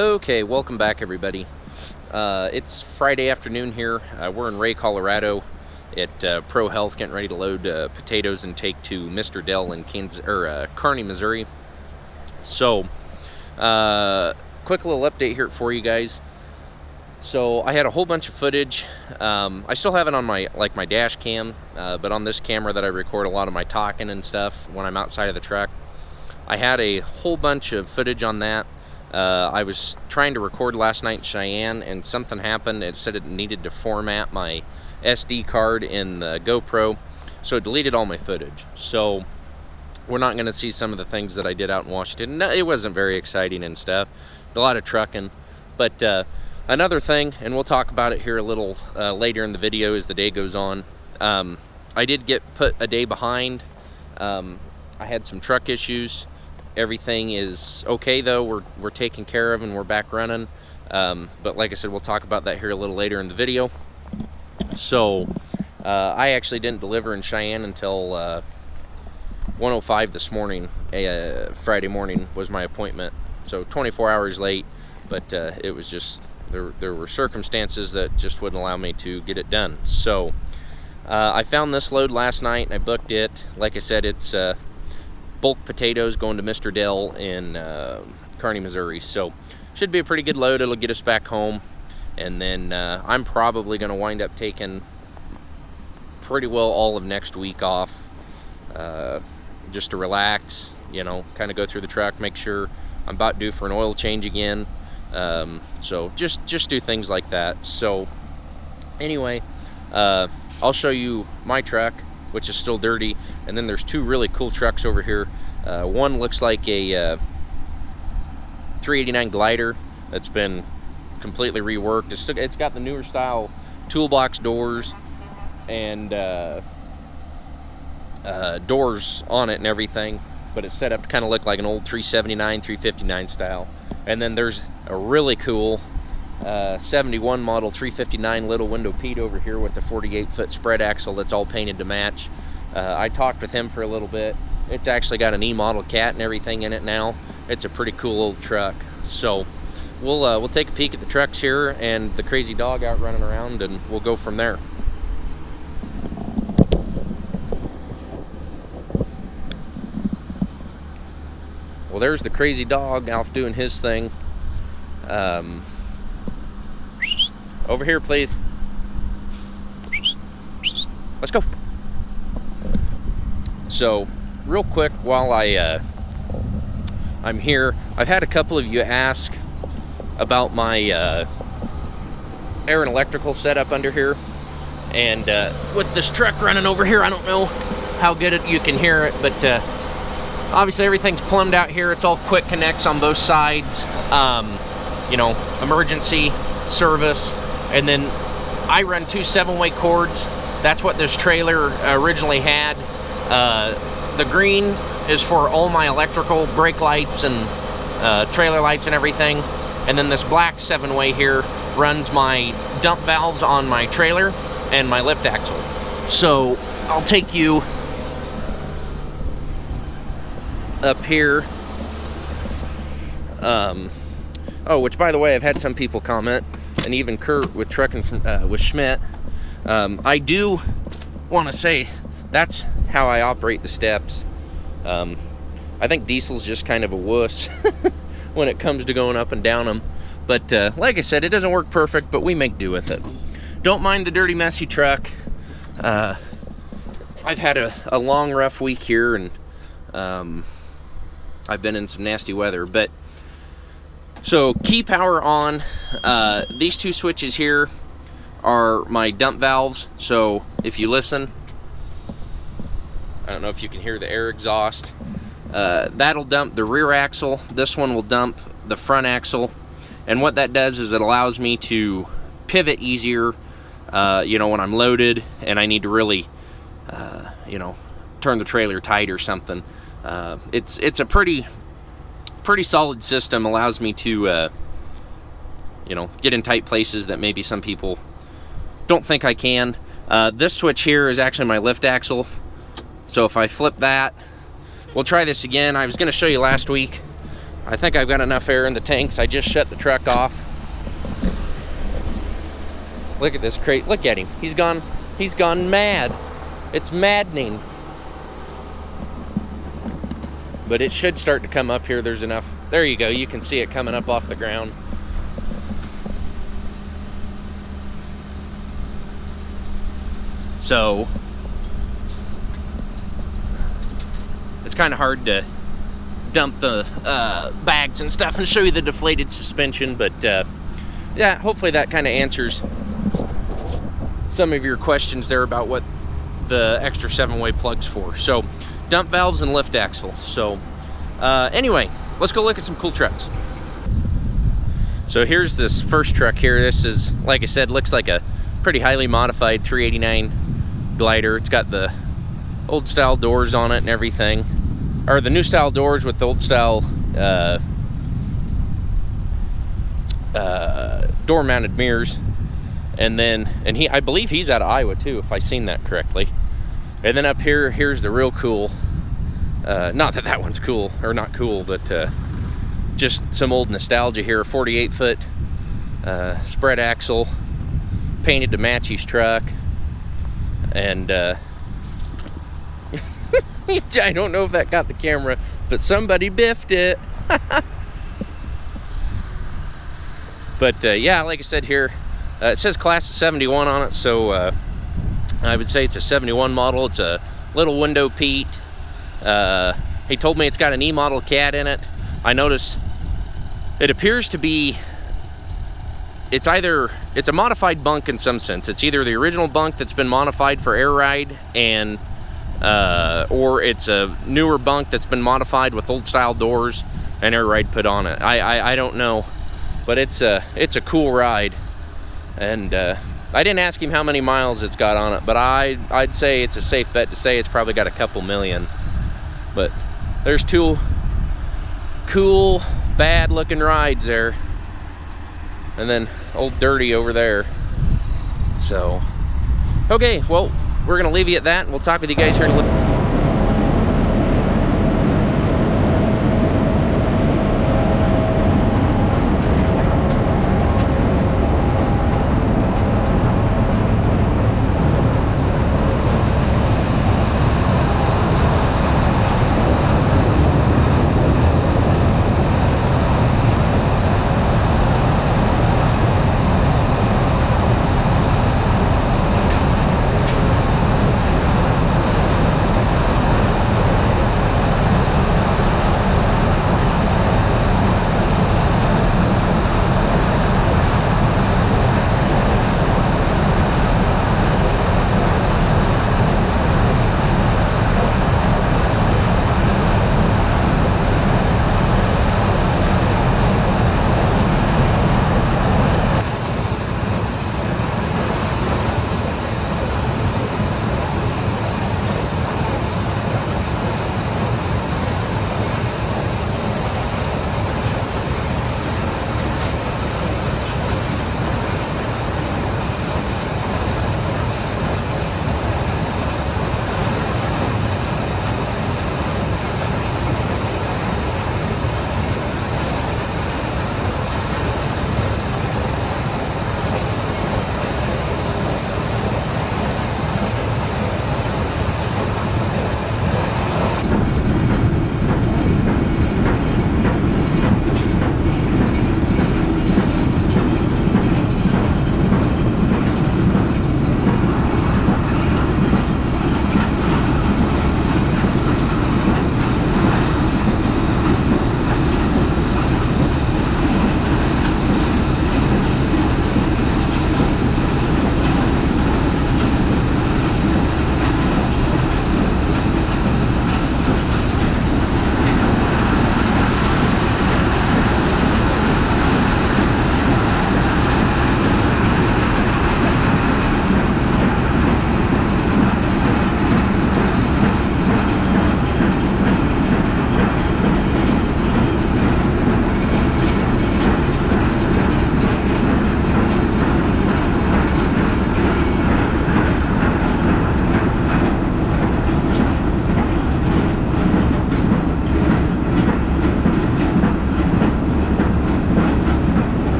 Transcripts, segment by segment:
Okay, welcome back everybody. It's Friday afternoon here. We're in Ray, Colorado at Pro Health, getting ready to load potatoes and take to Mr. Dell in Kearney, Missouri. So, quick little update here for you guys. So I had a whole bunch of footage. I still have it on my dash cam, but on this camera that I record a lot of my talking and stuff when I'm outside of the truck. I had a whole bunch of footage on that. I was trying to record last night in Cheyenne, and something happened. It said it needed to format my SD card in the GoPro, so it deleted all my footage. So we're not going to see some of the things that I did out in Washington. No, it wasn't very exciting and stuff. A lot of trucking. But another thing, and we'll talk about it here a little later in the video as the day goes on. I did get put a day behind. I had some truck issues. Everything is okay though. We're taken care of and we're back running. But like I said, we'll talk about that here a little later in the video. So I actually didn't deliver in Cheyenne until 1:05 this morning. Friday morning was my appointment. So 24 hours late, but it was just there were circumstances that just wouldn't allow me to get it done. So I found this load last night and I booked it. Like I said, it's bulk potatoes going to Mr. Dell in Kearney, Missouri. So should be a pretty good load. It'll get us back home, and then I'm probably going to wind up taking pretty well all of next week off, just to relax, you know, kind of go through the truck, make sure I'm about due for an oil change again. So just do things like that. So anyway, I'll show you my truck, which is still dirty, and then there's two really cool trucks over here. One looks like a 389 glider that's been completely reworked. It's got the newer style toolbox doors and doors on it and everything, but it's set up to kind of look like an old 379, 359 style. And then there's a really cool 71 model 359 little window Pete over here with the 48-foot spread axle that's all painted to match. I talked with him for a little bit. It's actually got an E-model cat and everything in it now. It's a pretty cool old truck. So we'll take a peek at the trucks here and the crazy dog out running around, and we'll go from there. Well, there's the crazy dog out doing his thing. Over here, please. Let's go. So, real quick, while I'm here, I've had a couple of you ask about my air and electrical setup under here. And with this truck running over here, I don't know how good you can hear it, but obviously everything's plumbed out here. It's all quick connects on both sides. You know, emergency, service, and then I run two 7-way cords. That's what this trailer originally had. The green is for all my electrical, brake lights and trailer lights and everything. And then this black 7-way here runs my dump valves on my trailer and my lift axle. So I'll take you up here. Oh, which by the way, I've had some people comment, and even Kurt with trucking from with Schmidt. I do want to say that's how I operate the steps. I think diesel's just kind of a wuss when it comes to going up and down them. But like I said, it doesn't work perfect, but we make do with it. Don't mind the dirty, messy truck. I've had a long, rough week here, and I've been in some nasty weather. But so key power on. These two switches here are my dump valves. So if you listen, I don't know if you can hear the air exhaust. That'll dump the rear axle. This one will dump the front axle. And what that does is it allows me to pivot easier, you know, when I'm loaded and I need to really, you know, turn the trailer tight or something. It's a pretty solid system. Allows me to, you know, get in tight places that maybe some people don't think I can. This switch here is actually my lift axle. So if I flip that, we'll try this again. I was going to show you last week, I think I've got enough air in the tanks. I just shut the truck off. Look at this crate. Look at him. He's gone mad. It's maddening. But it should start to come up here. There's enough. There you go. You can see it coming up off the ground. So it's kind of hard to dump the bags and stuff and show you the deflated suspension, but yeah, hopefully that kind of answers some of your questions there about what the extra 7-way plug's for. So dump valves and lift axle. So anyway, let's go look at some cool trucks. So here's this first truck here. This is, like I said, looks like a pretty highly modified 389 glider. It's got the old style doors on it and everything, or the new style doors with the old style door mounted mirrors. And then, I believe he's out of Iowa too, if I seen that correctly. And then up here, here's the real cool, not that that one's cool, or not cool, but just some old nostalgia here. 48-foot spread axle, painted to match his truck. And I don't know if that got the camera, but somebody biffed it. But yeah, like I said here, it says class of 71 on it, so I would say it's a 71 model. It's a little window Pete. He told me it's got an E-model cat in it. I noticed it appears to be, it's a modified bunk in some sense. It's either the original bunk that's been modified for air ride, and or it's a newer bunk that's been modified with old style doors and air ride put on it. I don't know, but it's a cool ride. And I didn't ask him how many miles it's got on it, but I'd say it's a safe bet to say it's probably got a couple million. But there's two cool, bad looking rides there. And then old Dirty over there. So, okay, well, we're gonna leave you at that, and we'll talk with you guys here in a little.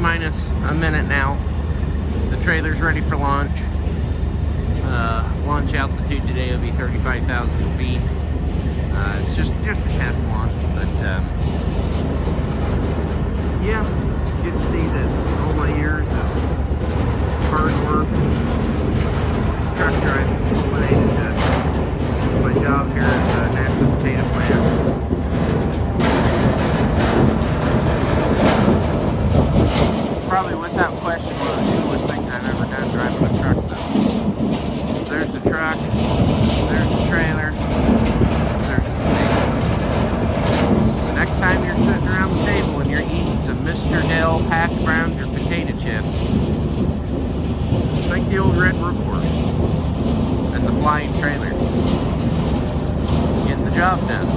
minus a minute now. The trailer's ready for launch. Launch altitude today will be 35,000 feet. It's just a test launch, but yeah, good to see that all my years of hard work, truck driving, culminated to my job here at the National Potato Plant. Probably without question one of the coolest things I've ever done driving a truck though. There's the truck, there's the trailer, there's the potatoes. The next time you're sitting around the table and you're eating some Mr. Dell hash browns or potato chips, think the old red workhorse and the flying trailer. Getting the job done.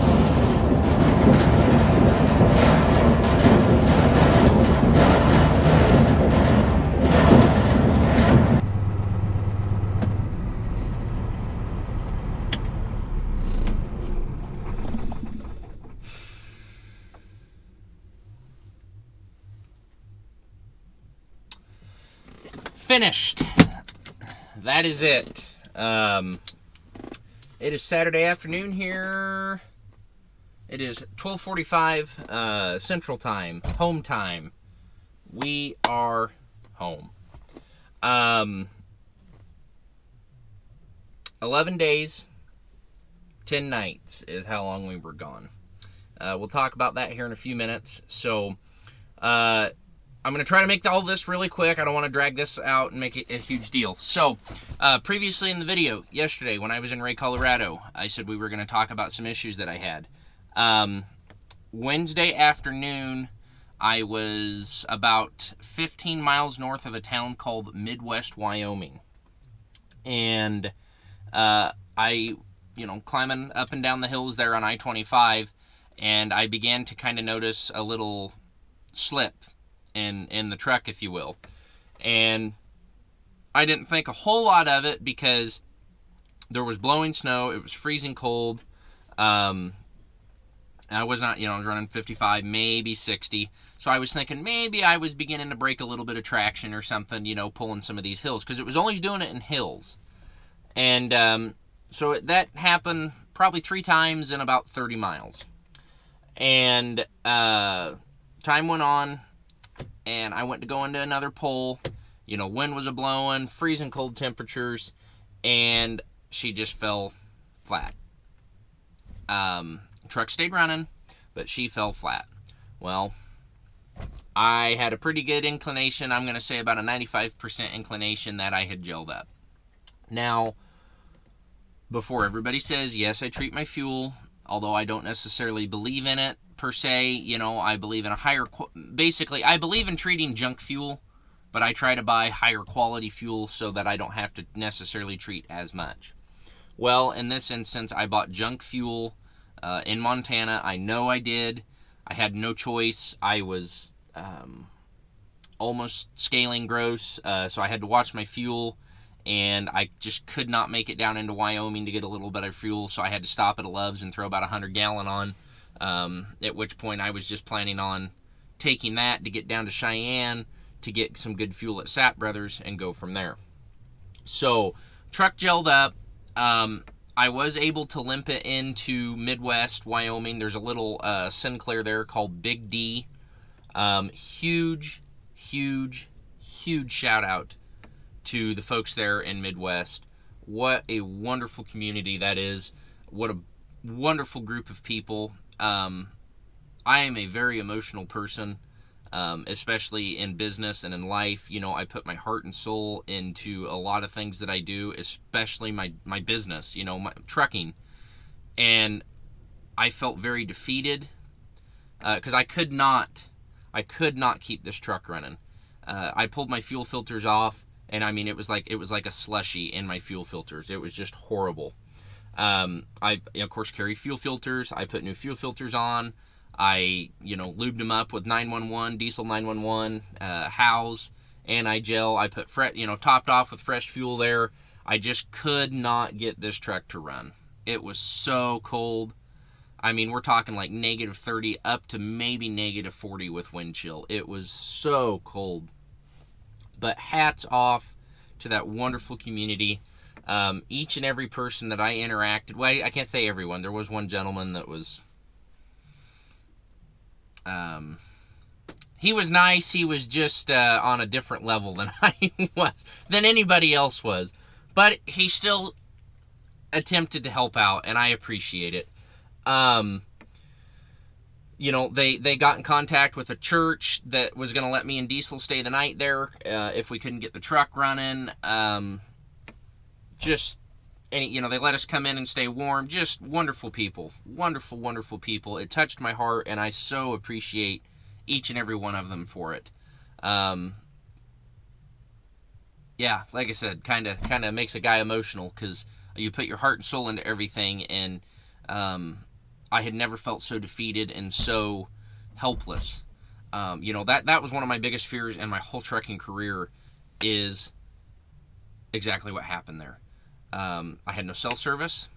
Finished. That is it. It is Saturday afternoon here. It is 12:45 Central Time, home time. We are home. 11 days, 10 nights is how long we were gone. We'll talk about that here in a few minutes. So, I'm going to try to make all this really quick. I don't want to drag this out and make it a huge deal. So, previously in the video, yesterday, when I was in Ray, Colorado, I said we were going to talk about some issues that I had. Wednesday afternoon, I was about 15 miles north of a town called Midwest, Wyoming. And I, climbing up and down the hills there on I-25, and I began to kind of notice a little slip in the truck, if you will. And I didn't think a whole lot of it because there was blowing snow, it was freezing cold. I was not, I was running 55, maybe 60. So I was thinking maybe I was beginning to break a little bit of traction or something, pulling some of these hills, because it was only doing it in hills. And so that happened probably 3 times in about 30 miles. And time went on, and I went to go into another pole. Wind was a-blowing, freezing cold temperatures, and she just fell flat. Truck stayed running, but she fell flat. Well, I had a pretty good inclination. I'm going to say about a 95% inclination that I had gelled up. Now, before everybody says, yes, I treat my fuel, although I don't necessarily believe in it per se. I believe in a higher, basically, I believe in treating junk fuel, but I try to buy higher quality fuel so that I don't have to necessarily treat as much. Well, in this instance, I bought junk fuel in Montana. I know I did. I had no choice. I was almost scaling gross, so I had to watch my fuel, and I just could not make it down into Wyoming to get a little bit of fuel, so I had to stop at a Love's and throw about 100 gallon on, at which point I was just planning on taking that to get down to Cheyenne to get some good fuel at Sapp Brothers and go from there. So, truck gelled up. I was able to limp it into Midwest, Wyoming. There's a little Sinclair there called Big D. Huge shout out to the folks there in Midwest. What a wonderful community that is. What a wonderful group of people. I am a very emotional person, especially in business and in life. I put my heart and soul into a lot of things that I do, especially my business, my trucking. And I felt very defeated because I could not keep this truck running. I pulled my fuel filters off, and I mean, it was like a slushy in my fuel filters. It was just horrible. I, of course, carried fuel filters. I put new fuel filters on. I, lubed them up with 911, diesel 911, Howes, anti-gel. I put, topped off with fresh fuel there. I just could not get this truck to run. It was so cold. I mean, we're talking like -30 up to maybe -40 with wind chill. It was so cold. But hats off to that wonderful community. Each and every person that I interacted, well, I can't say everyone. There was one gentleman that was, he was nice. He was just on a different level than I was, than anybody else was. But he still attempted to help out, and I appreciate it. You know, they got in contact with a church that was going to let me and Diesel stay the night there if we couldn't get the truck running. You know, they let us come in and stay warm. Just wonderful people. Wonderful, wonderful people. It touched my heart, and I so appreciate each and every one of them for it. Yeah, like I said, kind of makes a guy emotional, because you put your heart and soul into everything, and I had never felt so defeated and so helpless. You know, that was one of my biggest fears in my whole trucking career, is exactly what happened there. I had no cell service.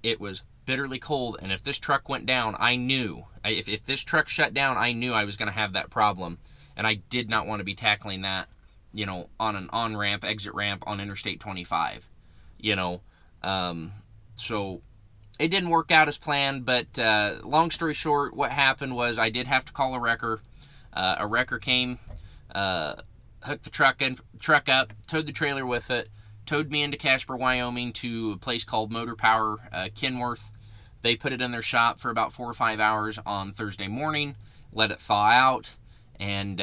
It was bitterly cold, and if this truck went down, I knew, if this truck shut down, I knew I was going to have that problem, and I did not want to be tackling that, you know, on an on-ramp, exit ramp on Interstate 25, you know. So it didn't work out as planned, but long story short, what happened was I did have to call a wrecker. A wrecker came, hooked the truck up, towed the trailer with it, towed me into Casper, Wyoming, to a place called Motor Power, Kenworth. They put it in their shop for about 4 or 5 hours on Thursday morning, let it thaw out, and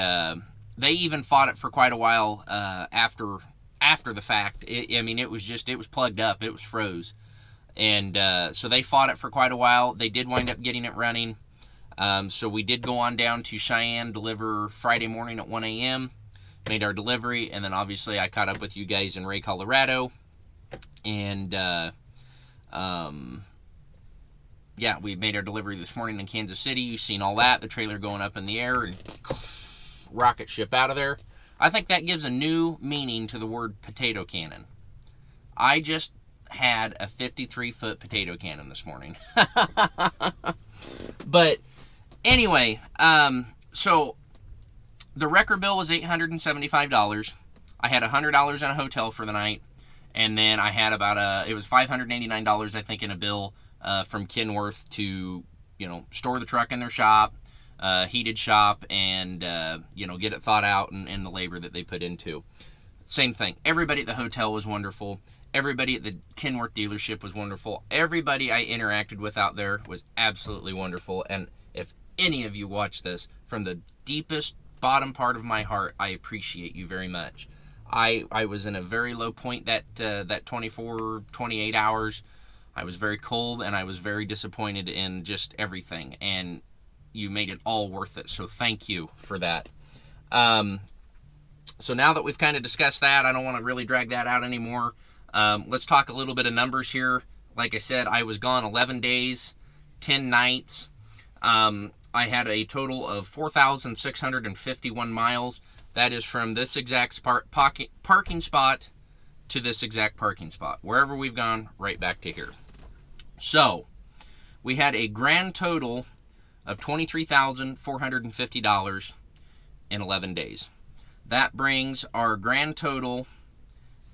they even fought it for quite a while after the fact. I mean, it was plugged up, it was froze. And so they fought it for quite a while. They did wind up getting it running. So we did go on down to Cheyenne, deliver Friday morning at 1 a.m., made our delivery, and then obviously I caught up with you guys in Ray, Colorado. And yeah, we made our delivery this morning in Kansas City. You've seen all that, the trailer going up in the air and rocket ship out of there. I think that gives a new meaning to the word potato cannon. I just had a 53-foot potato cannon this morning. But anyway, so the wrecker bill was $875. I had $100 in a hotel for the night, and then I had it was $589, I think, in a bill from Kenworth to, you know, store the truck in their shop, heated shop, and you know, get it thawed out, and the labor that they put into. Same thing. Everybody at the hotel was wonderful. Everybody at the Kenworth dealership was wonderful. Everybody I interacted with out there was absolutely wonderful. And if any of you watch this, from the deepest bottom part of my heart, I appreciate you very much. I was in a very low point that 24, 28 hours. I was very cold, and I was very disappointed in just everything. And you made it all worth it. So thank you for that. So now that we've kind of discussed that, I don't want to really drag that out anymore. Let's talk a little bit of numbers here. Like I said, I was gone 11 days, 10 nights. I had a total of 4,651 miles. That is from this exact parking spot to this exact parking spot. Wherever we've gone, right back to here. So, we had a grand total of $23,450 in 11 days. That brings our grand total,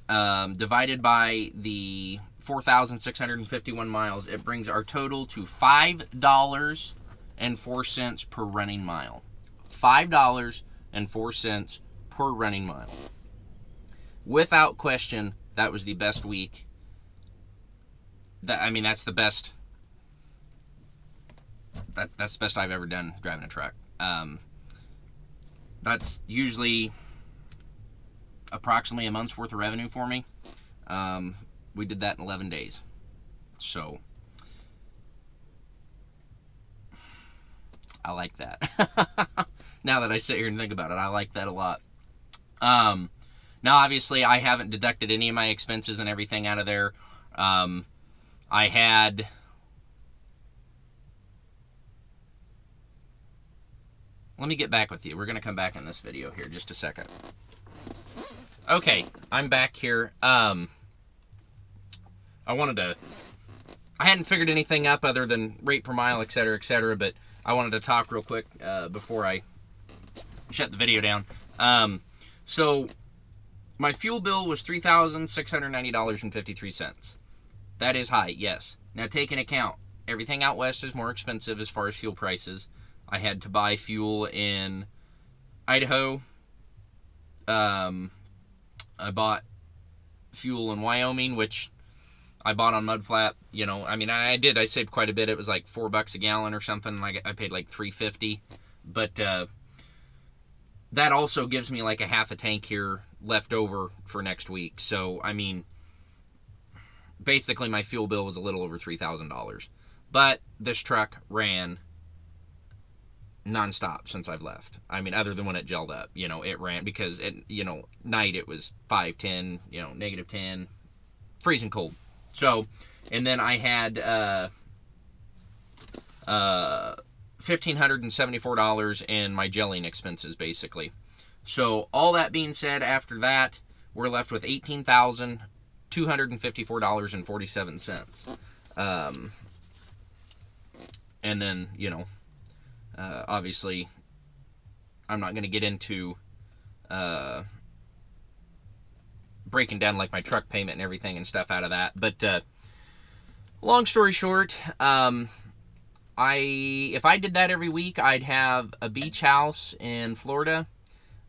divided by the 4,651 miles, it brings our total to $5.04 per running mile. $5.04 per running mile. Without question, that was the best week. That's the best. That's the best I've ever done driving a truck. That's usually approximately a month's worth of revenue for me. We did that in 11 days. So I like that. Now that I sit here and think about it, I like that a lot. Now obviously I haven't deducted any of my expenses and everything out of there. I had, let me get back with you. We're going to come back in this video here just a second. Okay, I'm back here. I wanted to I hadn't figured anything up other than rate per mile, etc., but I wanted to talk real quick before I shut the video down. So my fuel bill was $3,690.53. That is high, yes. Now take into account, everything out west is more expensive as far as fuel prices. I had to buy fuel in Idaho. I bought fuel in Wyoming, which I bought on Mudflap. You know, I mean, I saved quite a bit. It was like $4 a gallon or something. I paid like $3.50. But that also gives me like a half a tank here left over for next week. So, I mean, basically my fuel bill was a little over $3,000. But this truck ran nonstop since I've left. I mean, other than when it gelled up, you know, it ran because it, you know, night it was 5, 10, you know, -10, freezing cold. So, and then I had $1,574 in my gelling expenses, basically. So, all that being said, after that, we're left with $18,254.47. And then, you know, obviously, I'm not going to get into breaking down like my truck payment and everything and stuff out of that. But long story short, if I did that every week, I'd have a beach house in Florida,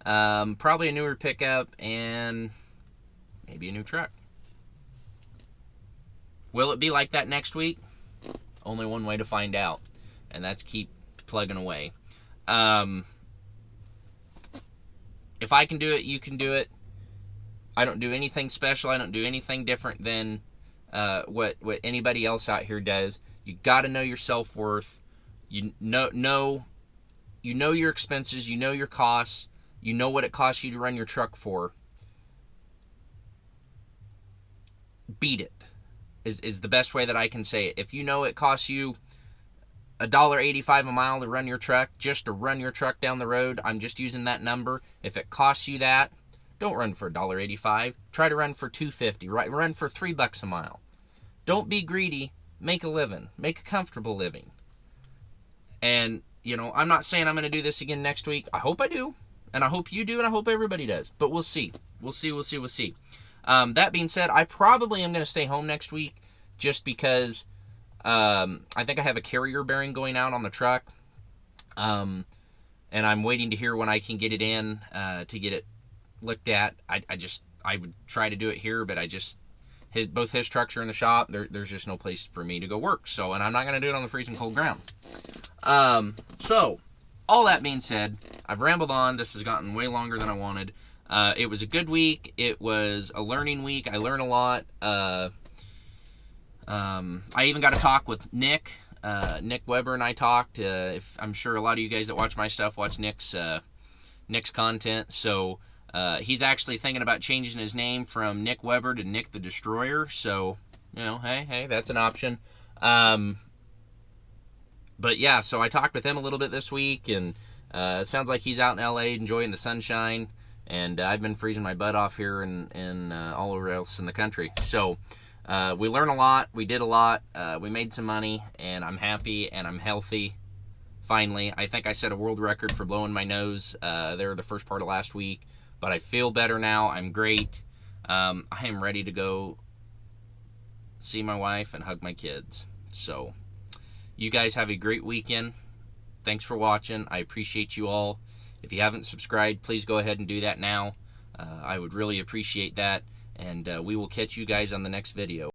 probably a newer pickup, and maybe a new truck. Will it be like that next week? Only one way to find out, and that's keep plugging away. If I can do it, you can do it. I don't do anything special. I don't do anything different than what anybody else out here does. You got to know your self-worth. You know your expenses. You know your costs. You know what it costs you to run your truck for. Beat it is the best way that I can say it. If you know it costs you $1.85 a mile to run your truck, just to run your truck down the road, I'm just using that number. If it costs you that, don't run for $1.85. Try to run for $2.50. Right? Run for $3 a mile. Don't be greedy. Make a living. Make a comfortable living. And, you know, I'm not saying I'm going to do this again next week. I hope I do. And I hope you do, and I hope everybody does. But we'll see. We'll see. That being said, I probably am going to stay home next week just because I think I have a carrier bearing going out on the truck. And I'm waiting to hear when I can get it in to get it looked at. I would try to do it here, but both his trucks are in the shop. There's just no place for me to go work. So, and I'm not going to do it on the freezing cold ground. So, all that being said, I've rambled on. This has gotten way longer than I wanted. It was a good week. It was a learning week. I learned a lot. I even got to talk with Nick. Nick Weber and I talked. If I'm sure a lot of you guys that watch my stuff watch Nick's content. So he's actually thinking about changing his name from Nick Weber to Nick the Destroyer. So, you know, hey, that's an option. But yeah, so I talked with him a little bit this week, and it sounds like he's out in LA enjoying the sunshine, and I've been freezing my butt off here and all over else in the country. So we learned a lot, we did a lot, we made some money, and I'm happy and I'm healthy. Finally, I think I set a world record for blowing my nose there the first part of last week, but I feel better now. I'm great. I am ready to go see my wife and hug my kids. So you guys have a great weekend. Thanks for watching. I appreciate you all. If you haven't subscribed, please go ahead and do that now. I would really appreciate that. And we will catch you guys on the next video.